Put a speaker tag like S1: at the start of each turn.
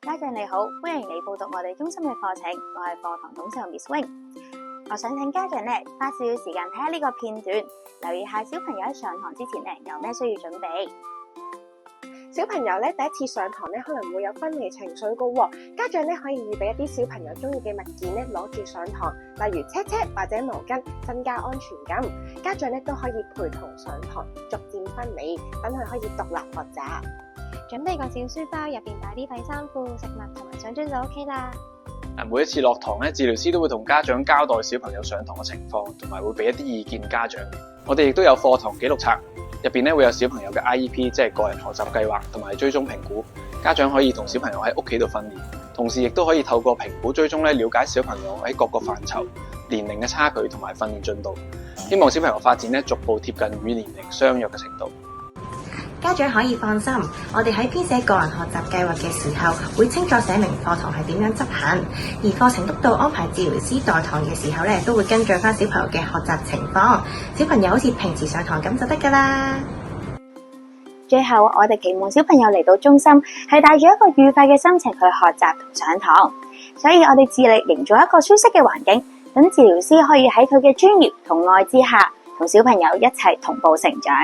S1: 家長你好，歡迎你報讀我哋中心嘅課程，我係課堂統籌 Miss Wing。我想請家長花少少時間睇下呢個片段，留意下小朋友喺上堂之前有咩需要準備。
S2: 小朋友第一次上堂可能會有分離情緒㗎喎，家長可以預備一啲小朋友中意嘅物件攞住上堂，例如車車或者毛巾，增加安全感。家長都可以陪同上堂，逐漸分離，等佢可以獨立學習。
S3: 準備個小書包，入邊擺啲底衫褲、食物同埋相樽就 OK 啦。
S4: 每一次落堂治療師都會同家長交代小朋友上堂嘅情況，同埋會俾一啲意見家長。我哋亦都有課堂記錄冊，入邊會有小朋友嘅 IEP， 即係個人學習計劃同埋追蹤評估。家長可以同小朋友喺屋企度訓練，同時亦都可以透過評估追蹤了解小朋友喺各個範疇、年齡嘅差距同埋訓練進度，希望小朋友發展逐步貼近與年齡相若嘅程度。
S5: 家長可以放心，我哋喺編寫個人學習計劃嘅時候，會清楚寫明課堂係點樣執行，而課程督導安排治療師代堂嘅時候都會跟進翻小朋友嘅學習情況，小朋友好似平時上堂咁就得㗎啦。
S1: 最後，我哋期望小朋友嚟到中心係帶住一個愉快嘅心情去學習同上堂，所以我哋致力營造一個舒適嘅環境，等治療師可以喺佢嘅專業同愛之下，同小朋友一齊同步成長。